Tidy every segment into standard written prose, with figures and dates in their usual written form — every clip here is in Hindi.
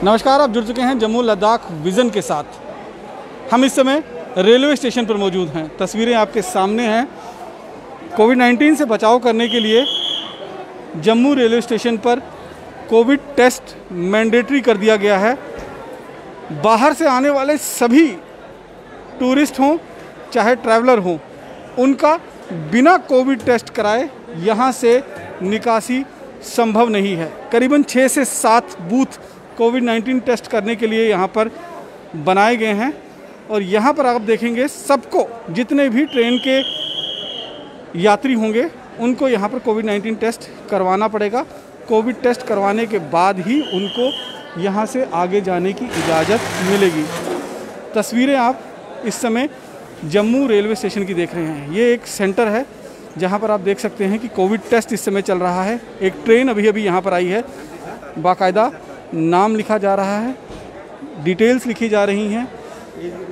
नमस्कार, आप जुड़ चुके हैं जम्मू लद्दाख विज़न के साथ। हम इस समय रेलवे स्टेशन पर मौजूद हैं। तस्वीरें आपके सामने हैं। कोविड-19 से बचाव करने के लिए जम्मू रेलवे स्टेशन पर कोविड टेस्ट मैंडेटरी कर दिया गया है। बाहर से आने वाले सभी टूरिस्ट हों चाहे ट्रैवलर हों, उनका बिना कोविड टेस्ट कराए यहाँ से निकासी संभव नहीं है। करीबन 6 से 7 बूथ कोविड-19 टेस्ट करने के लिए यहाँ पर बनाए गए हैं और यहाँ पर आप देखेंगे सबको, जितने भी ट्रेन के यात्री होंगे उनको यहाँ पर कोविड-19 टेस्ट करवाना पड़ेगा। कोविड टेस्ट करवाने के बाद ही उनको यहाँ से आगे जाने की इजाज़त मिलेगी। तस्वीरें आप इस समय जम्मू रेलवे स्टेशन की देख रहे हैं। ये एक सेंटर है जहाँ पर आप देख सकते हैं कि कोविड टेस्ट इस समय चल रहा है। एक ट्रेन अभी यहाँ पर आई है, बाकायदा नाम लिखा जा रहा है, डिटेल्स लिखी जा रही हैं,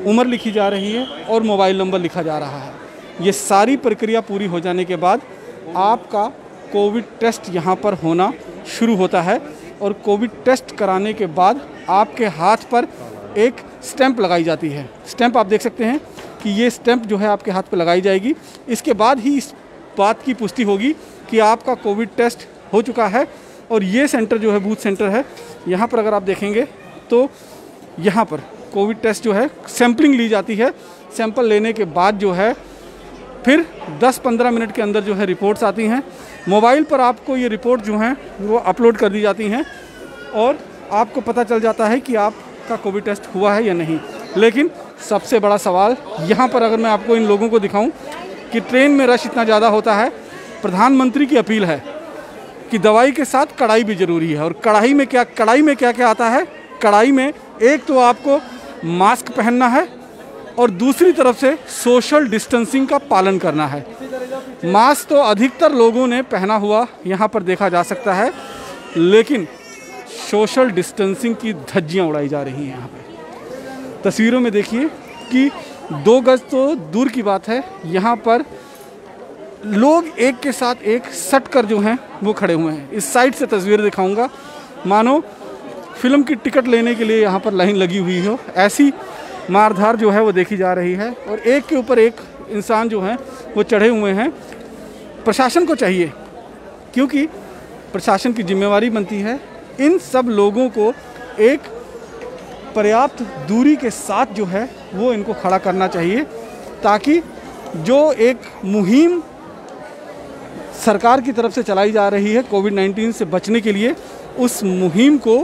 उम्र लिखी जा रही है और मोबाइल नंबर लिखा जा रहा है। ये सारी प्रक्रिया पूरी हो जाने के बाद आपका कोविड टेस्ट यहाँ पर होना शुरू होता है और कोविड टेस्ट कराने के बाद आपके हाथ पर एक स्टैंप लगाई जाती है। स्टैंप आप देख सकते हैं कि ये स्टैंप जो है आपके हाथ पर लगाई जाएगी। इसके बाद ही इस बात की पुष्टि होगी कि आपका कोविड टेस्ट हो चुका है। और ये सेंटर जो है बूथ सेंटर है, यहाँ पर अगर आप देखेंगे तो यहाँ पर कोविड टेस्ट जो है सैम्पलिंग ली जाती है। सैंपल लेने के बाद जो है फिर 10-15 मिनट के अंदर जो है रिपोर्ट्स आती हैं। मोबाइल पर आपको ये रिपोर्ट जो हैं वो अपलोड कर दी जाती हैं और आपको पता चल जाता है कि आपका कोविड टेस्ट हुआ है या नहीं। लेकिन सबसे बड़ा सवाल यहाँ पर अगर मैं आपको इन लोगों को दिखाऊं कि ट्रेन में रश इतना ज़्यादा होता है, प्रधानमंत्री की अपील है कि दवाई के साथ कड़ाई भी ज़रूरी है। और कड़ाई में क्या क्या आता है? कड़ाई में एक तो आपको मास्क पहनना है और दूसरी तरफ से सोशल डिस्टेंसिंग का पालन करना है। मास्क तो अधिकतर लोगों ने पहना हुआ यहाँ पर देखा जा सकता है, लेकिन सोशल डिस्टेंसिंग की धज्जियाँ उड़ाई जा रही हैं यहाँ पे। तस्वीरों में देखिए कि 2 गज तो दूर की बात है, यहाँ पर लोग एक के साथ एक सट कर जो हैं वो खड़े हुए हैं। इस साइड से तस्वीर दिखाऊंगा, मानो फिल्म की टिकट लेने के लिए यहाँ पर लाइन लगी हुई हो, ऐसी मारधार जो है वो देखी जा रही है। और एक के ऊपर एक इंसान जो हैं वो चढ़े हुए हैं। प्रशासन को चाहिए, क्योंकि प्रशासन की जिम्मेवारी बनती है इन सब लोगों को एक पर्याप्त दूरी के साथ जो है वो इनको खड़ा करना चाहिए, ताकि जो एक मुहिम सरकार की तरफ से चलाई जा रही है कोविड-19 से बचने के लिए, उस मुहिम को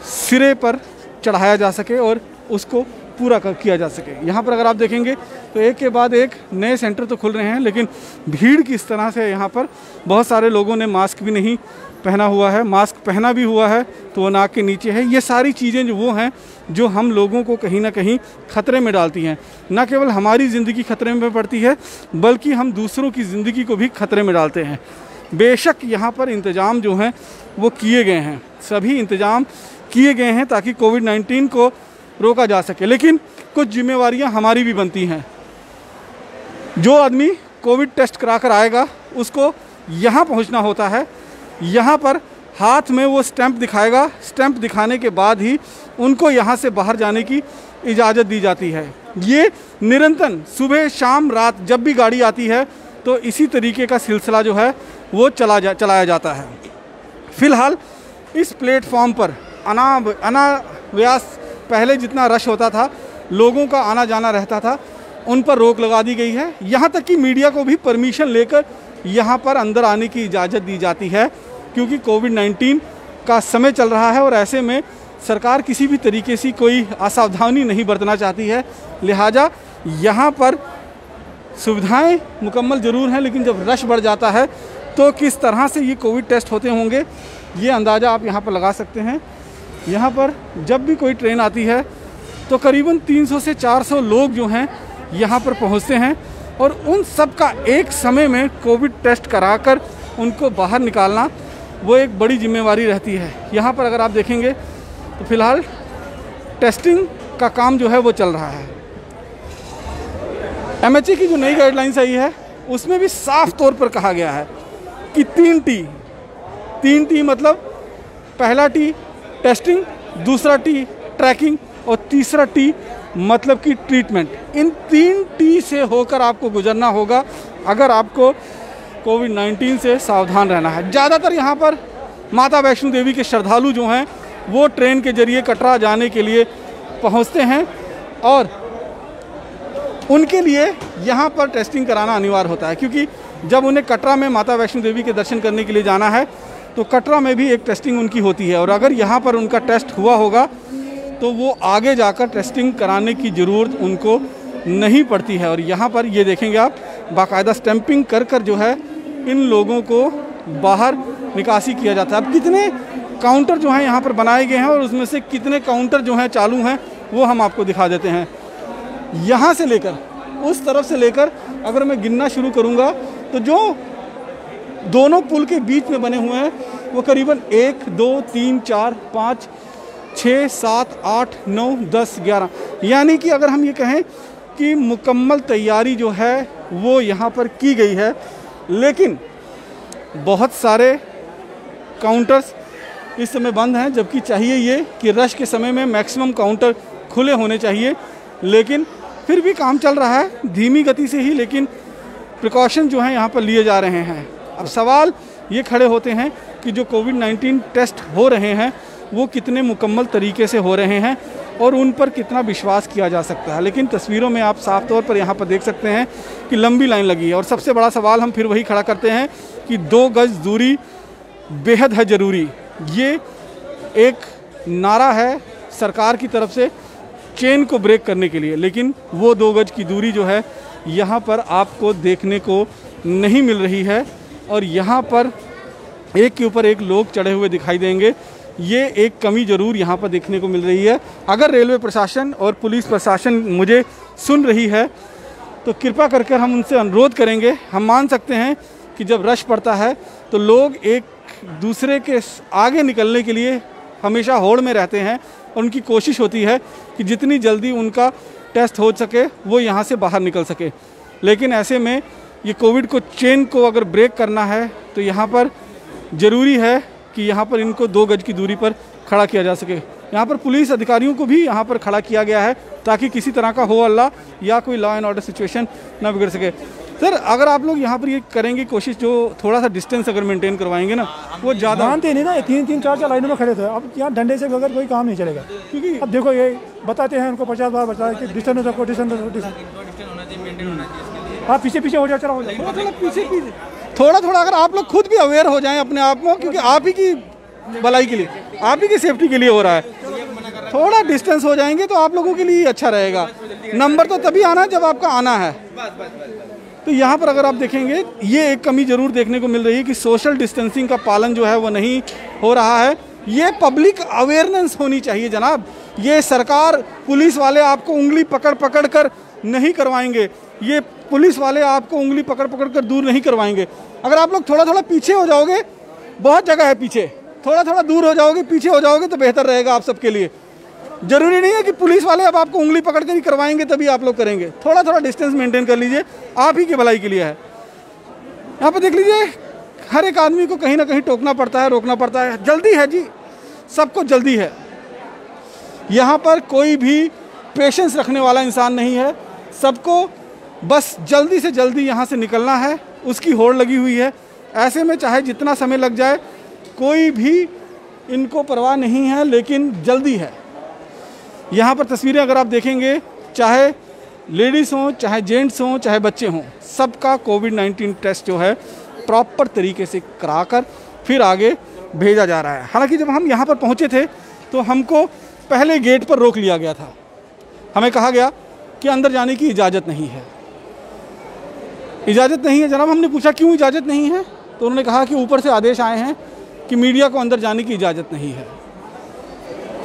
सिरे पर चढ़ाया जा सके और उसको पूरा किया जा सके। यहाँ पर अगर आप देखेंगे तो एक के बाद एक नए सेंटर तो खुल रहे हैं, लेकिन भीड़ किस तरह से यहाँ पर बहुत सारे लोगों ने मास्क भी नहीं पहना हुआ है, मास्क पहना भी हुआ है तो वो नाक के नीचे है। ये सारी चीज़ें जो वो हैं जो हम लोगों को कहीं ना कहीं ख़तरे में डालती हैं। न केवल हमारी ज़िंदगी खतरे में पड़ती है, बल्कि हम दूसरों की ज़िंदगी को भी खतरे में डालते हैं। बेशक यहाँ पर इंतज़ाम जो हैं वो किए गए हैं, सभी इंतज़ाम किए गए हैं ताकि कोविड-19 को रोका जा सके, लेकिन कुछ जिम्मेवारियाँ हमारी भी बनती हैं। जो आदमी कोविड टेस्ट करा कर आएगा उसको यहाँ पहुँचना होता है, यहाँ पर हाथ में वो स्टैंप दिखाएगा। स्टैंप दिखाने के बाद ही उनको यहाँ से बाहर जाने की इजाज़त दी जाती है। ये निरंतर सुबह शाम रात जब भी गाड़ी आती है तो इसी तरीके का सिलसिला जो है वो चलाया जाता है। फ़िलहाल इस प्लेटफॉर्म पर अनायास पहले जितना रश होता था, लोगों का आना जाना रहता था, उन पर रोक लगा दी गई है। यहाँ तक कि मीडिया को भी परमिशन लेकर यहाँ पर अंदर आने की इजाज़त दी जाती है, क्योंकि कोविड-19 का समय चल रहा है और ऐसे में सरकार किसी भी तरीके से कोई असावधानी नहीं बरतना चाहती है। लिहाजा यहाँ पर सुविधाएं मुकम्मल ज़रूर हैं, लेकिन जब रश बढ़ जाता है तो किस तरह से ये कोविड टेस्ट होते होंगे ये अंदाज़ा आप यहाँ पर लगा सकते हैं। यहाँ पर जब भी कोई ट्रेन आती है तो करीबन 300 से 400 लोग जो हैं यहाँ पर पहुँचते हैं और उन सब का एक समय में कोविड टेस्ट कराकर उनको बाहर निकालना वो एक बड़ी जिम्मेवारी रहती है। यहाँ पर अगर आप देखेंगे तो फ़िलहाल टेस्टिंग का काम जो है वो चल रहा है। MHA की जो नई गाइडलाइंस आई है उसमें भी साफ तौर पर कहा गया है कि 3 T मतलब पहला टी टेस्टिंग, दूसरा टी ट्रैकिंग और तीसरा टी मतलब कि ट्रीटमेंट। इन 3 टी से होकर आपको गुजरना होगा अगर आपको कोविड-19 से सावधान रहना है। ज़्यादातर यहाँ पर माता वैष्णो देवी के श्रद्धालु जो हैं वो ट्रेन के ज़रिए कटरा जाने के लिए पहुँचते हैं और उनके लिए यहाँ पर टेस्टिंग कराना अनिवार्य होता है, क्योंकि जब उन्हें कटरा में माता वैष्णो देवी के दर्शन करने के लिए जाना है तो कटरा में भी एक टेस्टिंग उनकी होती है, और अगर यहाँ पर उनका टेस्ट हुआ होगा तो वो आगे जाकर टेस्टिंग कराने की ज़रूरत उनको नहीं पड़ती है। और यहाँ पर ये देखेंगे आप बाकायदा स्टैंपिंग कर कर जो है इन लोगों को बाहर निकासी किया जाता है। अब कितने काउंटर जो हैं यहाँ पर बनाए गए हैं और उसमें से कितने काउंटर जो हैं चालू हैं वो हम आपको दिखा देते हैं। यहाँ से लेकर उस तरफ से लेकर अगर मैं गिनना शुरू करूँगा तो जो दोनों पुल के बीच में बने हुए हैं वो करीबन 1, 2, 3, 4, 5, 6, 7, 8, 9, 10, 11, यानी कि अगर हम ये कहें कि मुकम्मल तैयारी जो है वो यहाँ पर की गई है। लेकिन बहुत सारे काउंटर्स इस समय बंद हैं, जबकि चाहिए ये कि रश के समय में मैक्सिमम काउंटर खुले होने चाहिए, लेकिन फिर भी काम चल रहा है धीमी गति से ही, लेकिन प्रिकॉशन जो हैं यहाँ पर लिए जा रहे हैं। अब सवाल ये खड़े होते हैं कि जो कोविड-19 टेस्ट हो रहे हैं वो कितने मुकम्मल तरीके से हो रहे हैं और उन पर कितना विश्वास किया जा सकता है। लेकिन तस्वीरों में आप साफ तौर पर यहाँ पर देख सकते हैं कि लंबी लाइन लगी है। और सबसे बड़ा सवाल हम फिर वही खड़ा करते हैं कि 2 गज दूरी बेहद है ज़रूरी। ये एक नारा है सरकार की तरफ से चेन को ब्रेक करने के लिए, लेकिन वो 2 गज की दूरी जो है यहाँ पर आपको देखने को नहीं मिल रही है। और यहाँ पर एक के ऊपर एक लोग चढ़े हुए दिखाई देंगे। ये एक कमी ज़रूर यहाँ पर देखने को मिल रही है। अगर रेलवे प्रशासन और पुलिस प्रशासन मुझे सुन रही है तो कृपा करके हम उनसे अनुरोध करेंगे। हम मान सकते हैं कि जब रश पड़ता है तो लोग एक दूसरे के आगे निकलने के लिए हमेशा होड़ में रहते हैं और उनकी कोशिश होती है कि जितनी जल्दी उनका टेस्ट हो सके वो यहाँ से बाहर निकल सके। लेकिन ऐसे में ये कोविड को चेन को अगर ब्रेक करना है तो यहाँ पर ज़रूरी है कि यहाँ पर इनको 2 गज की दूरी पर खड़ा किया जा सके। यहाँ पर पुलिस अधिकारियों को भी यहाँ पर खड़ा किया गया है ताकि किसी तरह का हो अल्लाह या कोई लॉ एंड ऑर्डर सिचुएशन ना बिगड़ सके। सर, अगर आप लोग यहाँ पर ये करेंगे कोशिश, जो थोड़ा सा डिस्टेंस अगर मेंटेन करवाएंगे ना, वो ज़्यादा मानते नहीं ना। 3-3, 4-4 लाइनों में खड़े थे। अब यहाँ डंडे से बगैर कोई काम नहीं चलेगा, क्योंकि अब देखो ये बताते हैं उनको 50 बार बताया कि डिस्टेंस रखो, डिस्टेंस हाँ पीछे हो जाए, चला हो जाए थोड़ा पीछे थोड़ा अगर आप लोग खुद भी अवेयर हो जाएं अपने आप में, क्योंकि आप ही की भलाई के लिए, आप ही की सेफ्टी के लिए हो रहा है। थोड़ा डिस्टेंस हो जाएंगे तो आप लोगों के लिए अच्छा रहेगा। नंबर तो तभी आना जब आपका आना है। तो यहाँ पर अगर आप देखेंगे ये एक कमी ज़रूर देखने को मिल रही है कि सोशल डिस्टेंसिंग का पालन जो है वो नहीं हो रहा है। ये पब्लिक अवेयरनेस होनी चाहिए जनाब। ये सरकार, पुलिस वाले आपको उंगली पकड़ कर नहीं करवाएंगे। ये पुलिस वाले आपको उंगली पकड़ कर दूर नहीं करवाएंगे। अगर आप लोग थोड़ा पीछे हो जाओगे, बहुत जगह है पीछे, थोड़ा दूर हो जाओगे, पीछे हो जाओगे तो बेहतर रहेगा आप सबके लिए। ज़रूरी नहीं है कि पुलिस वाले अब आपको उंगली पकड़ कर ही करवाएंगे तभी आप लोग करेंगे। थोड़ा डिस्टेंस मेंटेन कर लीजिए, आप ही की भलाई के लिए है। यहाँ पर देख लीजिए, हर एक आदमी को कहीं ना कहीं टोकना पड़ता है, रोकना पड़ता है। जल्दी है जी, सबको जल्दी है। यहाँ पर कोई भी पेशेंस रखने वाला इंसान नहीं है। सबको बस जल्दी से जल्दी यहाँ से निकलना है, उसकी होड़ लगी हुई है। ऐसे में चाहे जितना समय लग जाए, कोई भी इनको परवाह नहीं है, लेकिन जल्दी है। यहाँ पर तस्वीरें अगर आप देखेंगे, चाहे लेडीज़ हों, चाहे जेंट्स हों, चाहे बच्चे हों, सबका कोविड-19 टेस्ट जो है प्रॉपर तरीके से कराकर फिर आगे भेजा जा रहा है। हालांकि जब हम यहाँ पर पहुँचे थे तो हमको पहले गेट पर रोक लिया गया था। हमें कहा गया कि अंदर जाने की इजाज़त नहीं है। इजाज़त नहीं है जनाब। हमने पूछा क्यों इजाज़त नहीं है, तो उन्होंने कहा कि ऊपर से आदेश आए हैं कि मीडिया को अंदर जाने की इजाज़त नहीं है।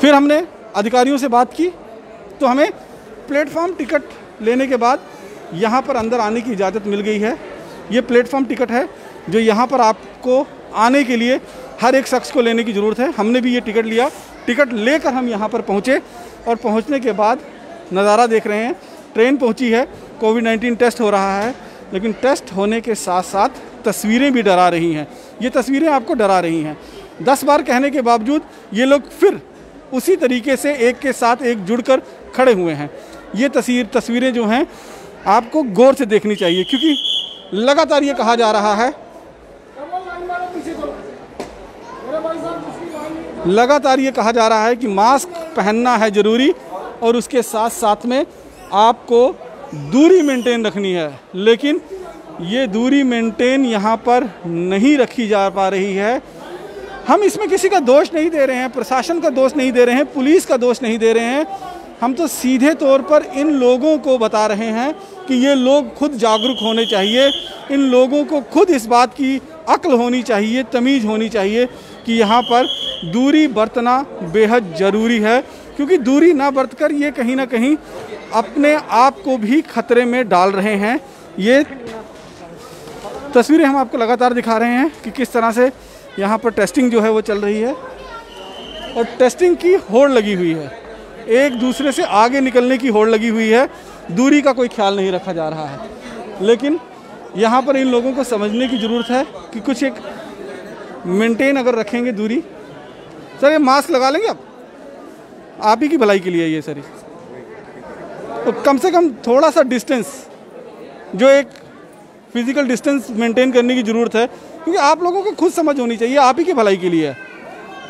फिर हमने अधिकारियों से बात की तो हमें प्लेटफॉर्म टिकट लेने के बाद यहाँ पर अंदर आने की इजाज़त मिल गई है। ये प्लेटफॉर्म टिकट है जो यहाँ पर आपको आने के लिए हर एक शख्स को लेने की ज़रूरत है। हमने भी ये टिकट लिया। टिकट लेकर हम यहाँ पर पहुँचे और पहुँचने के बाद नज़ारा देख रहे हैं। ट्रेन पहुँची है, कोविड-19 टेस्ट हो रहा है, लेकिन टेस्ट होने के साथ साथ तस्वीरें भी डरा रही हैं। ये तस्वीरें आपको डरा रही हैं। 10 बार कहने के बावजूद ये लोग फिर उसी तरीके से एक के साथ एक जुड़कर खड़े हुए हैं। ये तस्वीरें जो हैं आपको गौर से देखनी चाहिए, क्योंकि लगातार ये कहा जा रहा है, लगातार ये कहा जा रहा है कि मास्क पहनना है ज़रूरी और उसके साथ साथ में आपको दूरी मेंटेन रखनी है। लेकिन ये दूरी मेंटेन यहाँ पर नहीं रखी जा पा रही है। हम इसमें किसी का दोष नहीं दे रहे हैं, प्रशासन का दोष नहीं दे रहे हैं, पुलिस का दोष नहीं दे रहे हैं। हम तो सीधे तौर पर इन लोगों को बता रहे हैं कि ये लोग खुद जागरूक होने चाहिए। इन लोगों को खुद इस बात की अक्ल होनी चाहिए, तमीज़ होनी चाहिए कि यहाँ पर दूरी बरतना बेहद ज़रूरी है, क्योंकि दूरी ना बरतकर ये कहीं ना कहीं अपने आप को भी खतरे में डाल रहे हैं। ये तस्वीरें हम आपको लगातार दिखा रहे हैं कि किस तरह से यहाँ पर टेस्टिंग जो है वो चल रही है और टेस्टिंग की होड़ लगी हुई है, एक दूसरे से आगे निकलने की होड़ लगी हुई है। दूरी का कोई ख्याल नहीं रखा जा रहा है। लेकिन यहाँ पर इन लोगों को समझने की ज़रूरत है कि कुछ एक मेंटेन अगर रखेंगे दूरी। सर ये मास्क लगा लेंगे आप ही की भलाई के लिए ये सर, तो कम से कम थोड़ा सा डिस्टेंस, जो एक फिजिकल डिस्टेंस मेंटेन करने की ज़रूरत है, क्योंकि आप लोगों को खुद समझ होनी चाहिए, आप ही की भलाई के लिए है।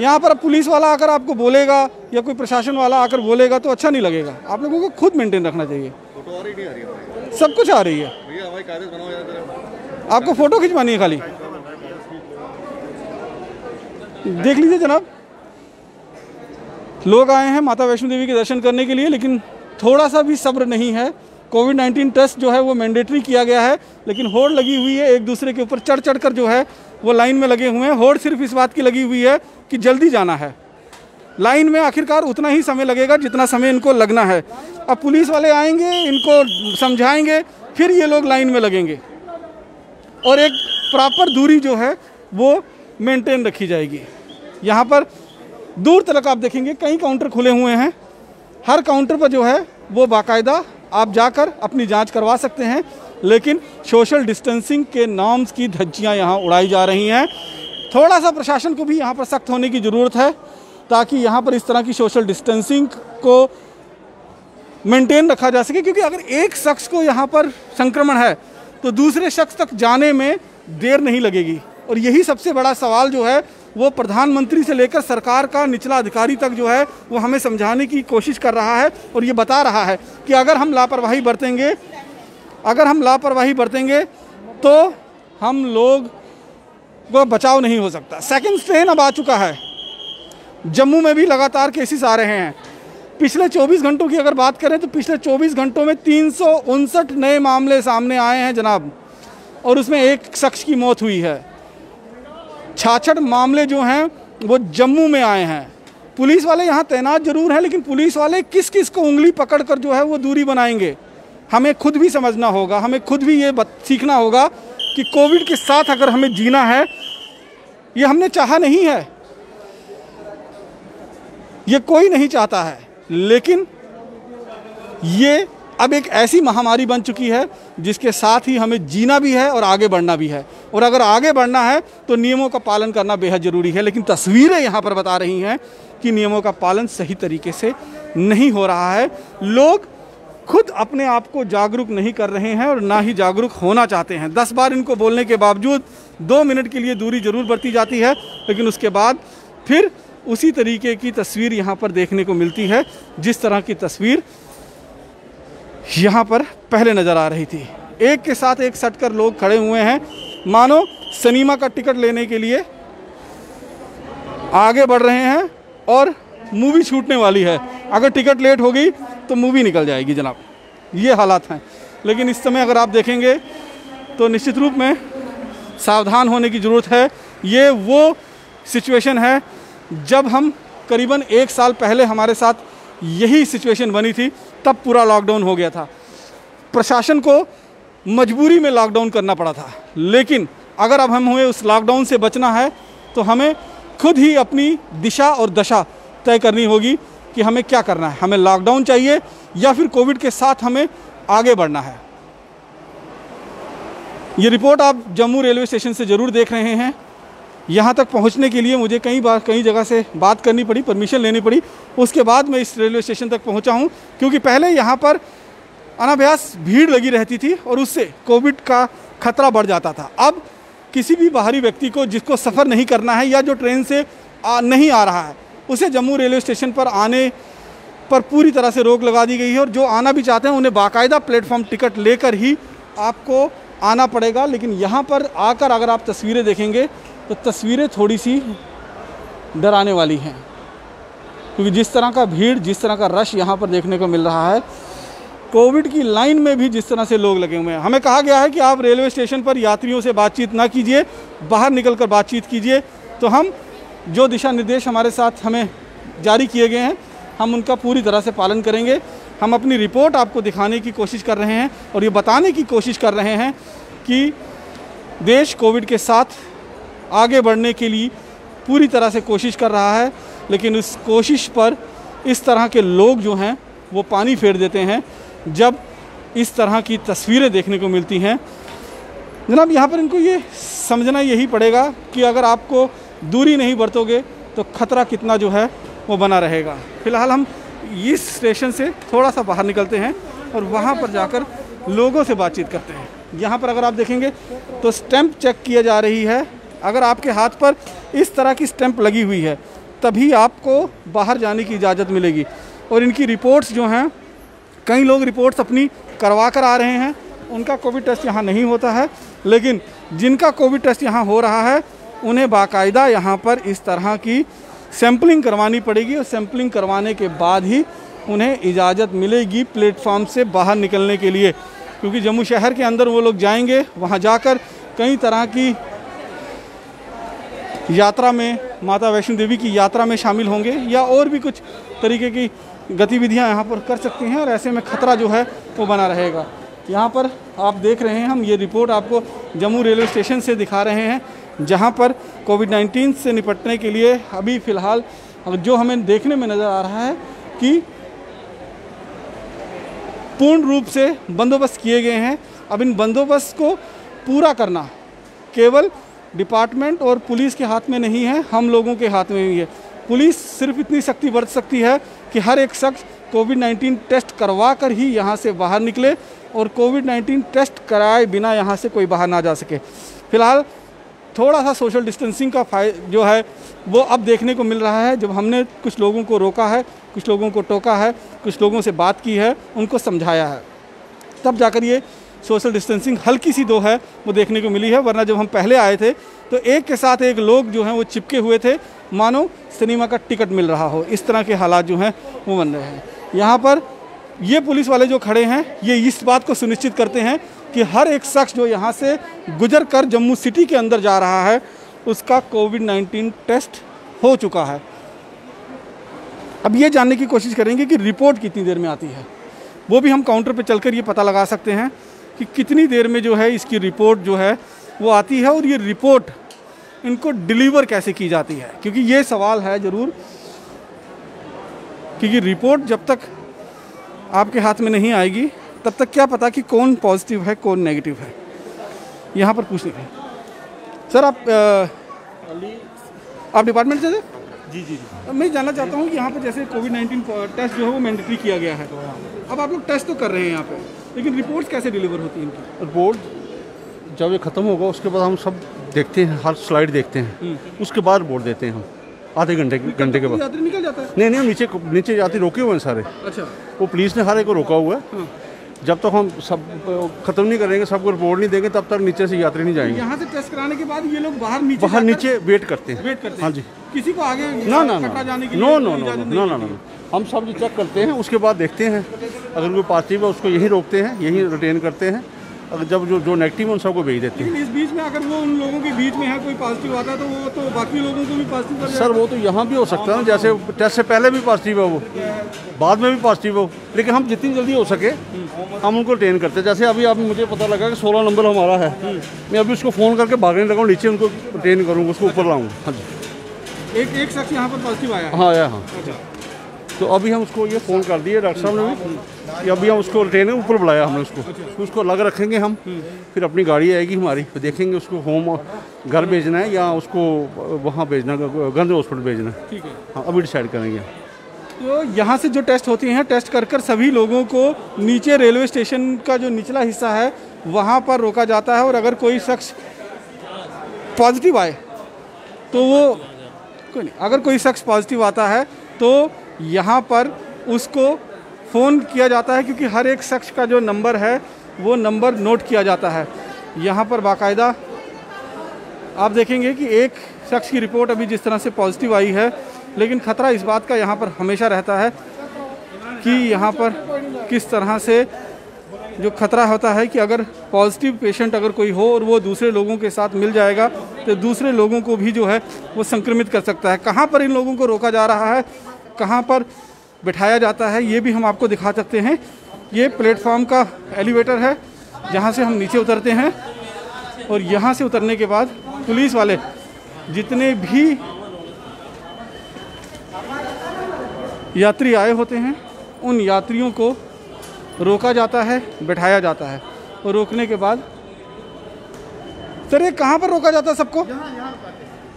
यहाँ पर अब पुलिस वाला आकर आपको बोलेगा या कोई प्रशासन वाला आकर बोलेगा तो अच्छा नहीं लगेगा। आप लोगों को खुद मेंटेन रखना चाहिए। फोटो आ रही नहीं आ रही है? सब कुछ आ रही है भैया हमारी कागज बनाओ यार। आपको फ़ोटो खिंचवानी है खाली, देख लीजिए जनाब। लोग आए हैं माता वैष्णो देवी के दर्शन करने के लिए, लेकिन थोड़ा सा भी सब्र नहीं है। कोविड-19 टेस्ट जो है वो मैंडेटरी किया गया है, लेकिन होड़ लगी हुई है, एक दूसरे के ऊपर चढ़ चढ़ कर जो है वो लाइन में लगे हुए हैं। होड़ सिर्फ इस बात की लगी हुई है कि जल्दी जाना है। लाइन में आखिरकार उतना ही समय लगेगा जितना समय इनको लगना है। अब पुलिस वाले आएंगे, इनको समझाएंगे, फिर ये लोग लाइन में लगेंगे और एक प्रॉपर दूरी जो है वो मेंटेन रखी जाएगी। यहाँ पर दूर तक आप देखेंगे कई काउंटर खुले हुए हैं। हर काउंटर पर जो है वो बाकायदा आप जाकर अपनी जांच करवा सकते हैं, लेकिन सोशल डिस्टेंसिंग के नॉर्म्स की धज्जियां यहाँ उड़ाई जा रही हैं। थोड़ा सा प्रशासन को भी यहाँ पर सख्त होने की ज़रूरत है, ताकि यहाँ पर इस तरह की सोशल डिस्टेंसिंग को मेंटेन रखा जा सके। क्योंकि अगर एक शख्स को यहाँ पर संक्रमण है तो दूसरे शख्स तक जाने में देर नहीं लगेगी। और यही सबसे बड़ा सवाल जो है वो प्रधानमंत्री से लेकर सरकार का निचला अधिकारी तक जो है वो हमें समझाने की कोशिश कर रहा है और ये बता रहा है कि अगर हम लापरवाही बरतेंगे तो हम लोग को बचाव नहीं हो सकता। सेकंड स्ट्रेन अब आ चुका है। जम्मू में भी लगातार केसेस आ रहे हैं। पिछले 24 घंटों की अगर बात करें तो पिछले 24 घंटों में 359 नए मामले सामने आए हैं जनाब, और उसमें एक शख्स की मौत हुई है। 66 मामले जो हैं वो जम्मू में आए हैं। पुलिस वाले यहाँ तैनात जरूर हैं, लेकिन पुलिस वाले किस किस को उंगली पकड़कर जो है वो दूरी बनाएंगे, हमें खुद भी समझना होगा। हमें खुद भी ये सीखना होगा कि कोविड के साथ अगर हमें जीना है, ये हमने चाहा नहीं है, ये कोई नहीं चाहता है, लेकिन ये अब एक ऐसी महामारी बन चुकी है जिसके साथ ही हमें जीना भी है और आगे बढ़ना भी है। और अगर आगे बढ़ना है तो नियमों का पालन करना बेहद ज़रूरी है। लेकिन तस्वीरें यहाँ पर बता रही हैं कि नियमों का पालन सही तरीके से नहीं हो रहा है। लोग खुद अपने आप को जागरूक नहीं कर रहे हैं और ना ही जागरूक होना चाहते हैं। 10 बार इनको बोलने के बावजूद 2 मिनट के लिए दूरी ज़रूर बरती जाती है, लेकिन उसके बाद फिर उसी तरीके की तस्वीर यहाँ पर देखने को मिलती है जिस तरह की तस्वीर यहाँ पर पहले नज़र आ रही थी। एक के साथ एक सट कर लोग खड़े हुए हैं, मानो सिनेमा का टिकट लेने के लिए आगे बढ़ रहे हैं और मूवी छूटने वाली है। अगर टिकट लेट हो गई तो मूवी निकल जाएगी जनाब, ये हालात हैं। लेकिन इस समय अगर आप देखेंगे तो निश्चित रूप में सावधान होने की ज़रूरत है। ये वो सिचुएशन है जब हम करीबन 1 साल पहले हमारे साथ यही सिचुएशन बनी थी, तब पूरा लॉकडाउन हो गया था। प्रशासन को मजबूरी में लॉकडाउन करना पड़ा था, लेकिन अगर अब हमें उस लॉकडाउन से बचना है तो हमें खुद ही अपनी दिशा और दशा तय करनी होगी कि हमें क्या करना है। हमें लॉकडाउन चाहिए या फिर कोविड के साथ हमें आगे बढ़ना है। ये रिपोर्ट आप जम्मू रेलवे स्टेशन से ज़रूर देख रहे हैं। यहाँ तक पहुँचने के लिए मुझे कई जगह से बात करनी पड़ी, परमिशन लेनी पड़ी, उसके बाद मैं इस रेलवे स्टेशन तक पहुँचा हूँ। क्योंकि पहले यहाँ पर अनाभ्यास भीड़ लगी रहती थी और उससे कोविड का खतरा बढ़ जाता था। अब किसी भी बाहरी व्यक्ति को जिसको सफ़र नहीं करना है या जो ट्रेन से नहीं आ रहा है, उसे जम्मू रेलवे स्टेशन पर आने पर पूरी तरह से रोक लगा दी गई है। और जो आना भी चाहते हैं उन्हें बाकायदा प्लेटफॉर्म टिकट लेकर ही आपको आना पड़ेगा। लेकिन यहाँ पर आकर अगर आप तस्वीरें देखेंगे तो तस्वीरें थोड़ी सी डराने वाली हैं, क्योंकि जिस तरह का भीड़, जिस तरह का रश यहाँ पर देखने को मिल रहा है, कोविड की लाइन में भी जिस तरह से लोग लगे हुए हैं। हमें कहा गया है कि आप रेलवे स्टेशन पर यात्रियों से बातचीत ना कीजिए, बाहर निकलकर बातचीत कीजिए। तो हम जो दिशा निर्देश हमारे साथ हमें जारी किए गए हैं, हम उनका पूरी तरह से पालन करेंगे। हम अपनी रिपोर्ट आपको दिखाने की कोशिश कर रहे हैं और ये बताने की कोशिश कर रहे हैं कि देश कोविड के साथ आगे बढ़ने के लिए पूरी तरह से कोशिश कर रहा है। लेकिन उस कोशिश पर इस तरह के लोग जो हैं वो पानी फेर देते हैं जब इस तरह की तस्वीरें देखने को मिलती हैं। जनाब, यहाँ पर इनको ये समझना यही पड़ेगा कि अगर आपको दूरी नहीं बरतोगे तो ख़तरा कितना जो है वो बना रहेगा। फ़िलहाल हम इस स्टेशन से थोड़ा सा बाहर निकलते हैं और वहाँ पर जाकर लोगों से बातचीत करते हैं। यहाँ पर अगर आप देखेंगे तो स्टैंप चेक किया जा रही है। अगर आपके हाथ पर इस तरह की स्टैंप लगी हुई है तभी आपको बाहर जाने की इजाज़त मिलेगी। और इनकी रिपोर्ट्स जो हैं, कई लोग रिपोर्ट्स अपनी करवा कर आ रहे हैं, उनका कोविड टेस्ट यहाँ नहीं होता है। लेकिन जिनका कोविड टेस्ट यहाँ हो रहा है उन्हें बाकायदा यहाँ पर इस तरह की सैम्पलिंग करवानी पड़ेगी और सैम्पलिंग करवाने के बाद ही उन्हें इजाज़त मिलेगी प्लेटफॉर्म से बाहर निकलने के लिए। क्योंकि जम्मू शहर के अंदर वो लोग जाएंगे, वहाँ जाकर कई तरह की यात्रा में, माता वैष्णो देवी की यात्रा में शामिल होंगे या और भी कुछ तरीके की गतिविधियां यहाँ पर कर सकते हैं और ऐसे में ख़तरा जो है वो बना रहेगा। यहाँ पर आप देख रहे हैं, हम ये रिपोर्ट आपको जम्मू रेलवे स्टेशन से दिखा रहे हैं, जहाँ पर कोविड-19 से निपटने के लिए अभी फ़िलहाल जो हमें देखने में नज़र आ रहा है कि पूर्ण रूप से बंदोबस्त किए गए हैं। अब इन बंदोबस्त को पूरा करना केवल डिपार्टमेंट और पुलिस के हाथ में नहीं है, हम लोगों के हाथ में भी है। पुलिस सिर्फ इतनी सख्ती बरत सकती है कि हर एक शख्स कोविड-19 टेस्ट करवा कर ही यहाँ से बाहर निकले और कोविड-19 टेस्ट कराए बिना यहाँ से कोई बाहर ना जा सके। फ़िलहाल थोड़ा सा सोशल डिस्टेंसिंग का जो है वो अब देखने को मिल रहा है। जब हमने कुछ लोगों को रोका है, कुछ लोगों को टोका है, कुछ लोगों से बात की है, उनको समझाया है, तब जाकर ये सोशल डिस्टेंसिंग हल्की सी दो है वो देखने को मिली है। वरना जब हम पहले आए थे तो एक के साथ एक लोग जो हैं वो चिपके हुए थे, मानो सिनेमा का टिकट मिल रहा हो। इस तरह के हालात जो हैं वो बन रहे हैं। यहाँ पर ये पुलिस वाले जो खड़े हैं ये इस बात को सुनिश्चित करते हैं कि हर एक शख्स जो यहाँ से गुजर कर जम्मू सिटी के अंदर जा रहा है उसका कोविड-19 टेस्ट हो चुका है। अब ये जानने की कोशिश करेंगे कि रिपोर्ट कितनी देर में आती है। वो भी हम काउंटर पे चलकर ये पता लगा सकते हैं कि कितनी देर में जो है इसकी रिपोर्ट जो है वो आती है और ये रिपोर्ट इनको डिलीवर कैसे की जाती है, क्योंकि ये सवाल है ज़रूर। क्योंकि रिपोर्ट जब तक आपके हाथ में नहीं आएगी तब तक क्या पता कि कौन पॉजिटिव है कौन नेगेटिव है। यहाँ पर पूछने के सर, आप डिपार्टमेंट से थे? जी। मैं जानना चाहता हूँ कि यहाँ पर जैसे कोविड-19 टेस्ट जो है वो मैंडेटरी किया गया है, अब आप लोग टेस्ट तो कर रहे हैं यहाँ पे, लेकिन रिपोर्ट्स कैसे डिलीवर होती हैं इनकी? रिपोर्ट जब ये ख़त्म होगा उसके बाद हम सब देखते हैं, हर स्लाइड देखते हैं, उसके बाद रिपोर्ट देते हैं हम आधे घंटे के बाद। यात्री निकल जाता है? नहीं, हम नीचे यात्री रोके हुए हैं सारे। अच्छा, वो पुलिस ने हर एक को रोका हुआ है। जब तक हम सब खत्म नहीं करेंगे, सबको रिपोर्ट नहीं देंगे, तब तक नीचे से यात्री नहीं जाएंगे। यहाँ से टेस्ट कराने के बाद ये लोग बाहर नीचे वेट करते हैं। हाँ जी। किसी को आगे ना जाने के लिए नो, हम सब चेक करते हैं, उसके बाद देखते हैं अगर कोई पॉजिटिव है उसको यहीं रोकते हैं, यहीं रिटेन करते हैं। अगर जब जो नेगेटिव है उन सबको भेज देते हैं। इस बीच में अगर वो उन लोगों के बीच में है कोई पॉजिटिव आता है तो वो तो बाकी लोगों को भी पॉजिटिव कर सर, वो तो यहाँ भी हो सकता है ना, जैसे टेस्ट से पहले भी पॉजिटिव है वो, बाद में भी पॉजिटिव हो, लेकिन हम जितनी जल्दी हो सके हम उनको ट्रेन करते हैं। जैसे अभी मुझे पता लगा कि 16 नंबर हमारा है, मैं अभी उसको फ़ोन करके भागने लगा हूँ, नीचे उनको ट्रेन करूँगा, उसको ऊपर लाऊँगा। हाँ जी। एक शख्स यहाँ पर पॉजिटिव आया है? हाँ आया। हाँ। अच्छा, तो अभी हम उसको ये फ़ोन कर दिए डॉक्टर साहब ने भी कि अभी हम उसको ट्रेन के ऊपर बुलाया हमने उसको अलग रखेंगे हम, फिर अपनी गाड़ी आएगी हमारी, फिर देखेंगे उसको होम घर भेजना है या उसको वहाँ भेजना, गंज हॉस्पिटल भेजना है। ठीक है, हाँ अभी डिसाइड करेंगे। तो यहाँ से जो टेस्ट होती हैं, टेस्ट कर सभी लोगों को नीचे रेलवे स्टेशन का जो निचला हिस्सा है वहाँ पर रोका जाता है, और अगर कोई शख्स पॉजिटिव आए तो वो कोई नहीं, अगर कोई शख्स पॉजिटिव आता है तो यहाँ पर उसको फ़ोन किया जाता है, क्योंकि हर एक शख्स का जो नंबर है वो नंबर नोट किया जाता है। यहाँ पर बाकायदा आप देखेंगे कि एक शख्स की रिपोर्ट अभी जिस तरह से पॉजिटिव आई है, लेकिन ख़तरा इस बात का यहाँ पर हमेशा रहता है कि यहाँ पर किस तरह से जो खतरा होता है कि अगर पॉजिटिव पेशेंट अगर कोई हो और वो दूसरे लोगों के साथ मिल जाएगा तो दूसरे लोगों को भी जो है वो संक्रमित कर सकता है। कहाँ पर इन लोगों को रोका जा रहा है, कहाँ पर बिठाया जाता है, ये भी हम आपको दिखा सकते हैं। ये प्लेटफॉर्म का एलिवेटर है जहाँ से हम नीचे उतरते हैं, और यहाँ से उतरने के बाद पुलिस वाले जितने भी यात्री आए होते हैं उन यात्रियों को रोका जाता है, बैठाया जाता है, और रोकने के बाद सर ये कहाँ पर रोका जाता है सबको?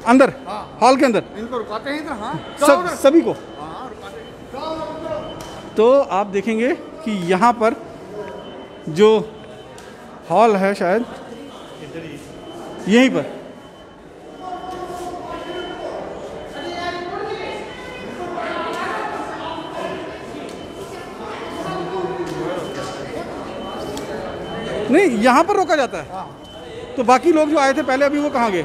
अंदर हॉल के अंदर इनको रुकाते हैं इधर। हाँ सभी को। तो आप देखेंगे कि यहाँ पर जो हॉल है शायद यहीं पर नहीं, यहाँ पर रोका जाता है। तो बाकी लोग जो आए थे पहले अभी वो कहाँ गए?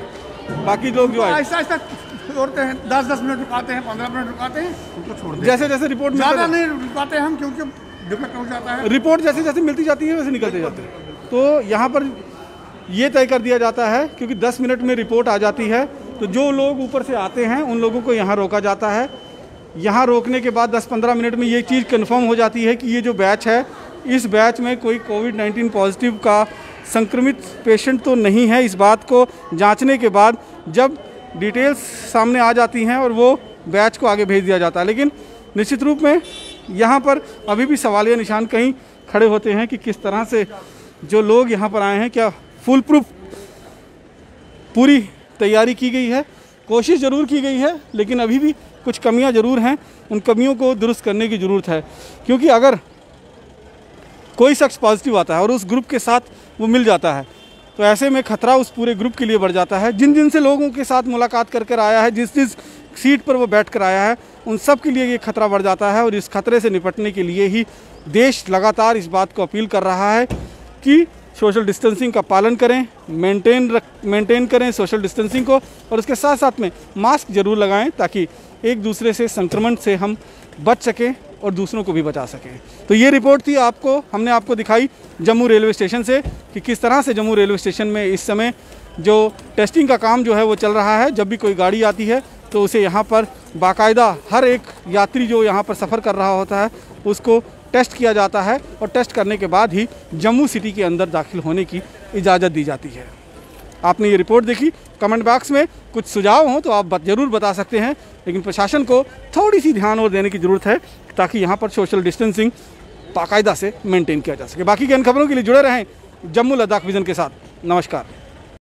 बाकी लोग जो आए ऐसा ऐसा छोड़ते हैं, 10-10 मिनट रुकाते हैं, 15 मिनट रुकाते हैं, उनको छोड़ देते हैं। जैसे जैसे रिपोर्ट ज़्यादा नहीं रुकाते हम, क्योंकि डिफेक्ट हो जाता है। रिपोर्ट जैसे जैसे मिलती जाती है वैसे निकलते जाते हैं। तो यहाँ पर ये तय कर दिया जाता है, क्योंकि 10 मिनट में रिपोर्ट आ जाती है, तो जो लोग ऊपर से आते हैं उन लोगों को यहाँ रोका जाता है। यहाँ रोकने के बाद 10-15 मिनट में ये चीज़ कन्फर्म हो जाती है कि ये जो बैच है इस बैच में कोई कोविड-19 पॉजिटिव का संक्रमित पेशेंट तो नहीं है। इस बात को जांचने के बाद जब डिटेल्स सामने आ जाती हैं और वो बैच को आगे भेज दिया जाता है। लेकिन निश्चित रूप में यहाँ पर अभी भी सवालिया निशान कहीं खड़े होते हैं कि किस तरह से जो लोग यहाँ पर आए हैं, क्या फुल प्रूफ पूरी तैयारी की गई है? कोशिश ज़रूर की गई है, लेकिन अभी भी कुछ कमियाँ ज़रूर हैं। उन कमियों को दुरुस्त करने की ज़रूरत है, क्योंकि अगर कोई शख्स पॉजिटिव आता है और उस ग्रुप के साथ वो मिल जाता है तो ऐसे में खतरा उस पूरे ग्रुप के लिए बढ़ जाता है। जिन जिन से लोगों के साथ मुलाकात कर आया है, जिस जिस सीट पर वो बैठ कर आया है, उन सब के लिए ये खतरा बढ़ जाता है। और इस खतरे से निपटने के लिए ही देश लगातार इस बात को अपील कर रहा है कि सोशल डिस्टेंसिंग का पालन करें, मेंटेन करें सोशल डिस्टेंसिंग को, और उसके साथ साथ में मास्क ज़रूर लगाएं ताकि एक दूसरे से संक्रमण से हम बच सकें और दूसरों को भी बचा सकें। तो ये रिपोर्ट थी हमने आपको दिखाई जम्मू रेलवे स्टेशन से कि किस तरह से जम्मू रेलवे स्टेशन में इस समय जो टेस्टिंग का काम जो है वो चल रहा है। जब भी कोई गाड़ी आती है तो उसे यहाँ पर बाकायदा हर एक यात्री जो यहाँ पर सफ़र कर रहा होता है उसको टेस्ट किया जाता है, और टेस्ट करने के बाद ही जम्मू सिटी के अंदर दाखिल होने की इजाज़त दी जाती है। आपने ये रिपोर्ट देखी, कमेंट बॉक्स में कुछ सुझाव हों तो आप ज़रूर बता सकते हैं, लेकिन प्रशासन को थोड़ी सी ध्यान और देने की ज़रूरत है ताकि यहाँ पर सोशल डिस्टेंसिंग बाकायदा से मेंटेन किया जा सके। बाकी की इन खबरों के लिए जुड़े रहें जम्मू लद्दाख विज़न के साथ। नमस्कार।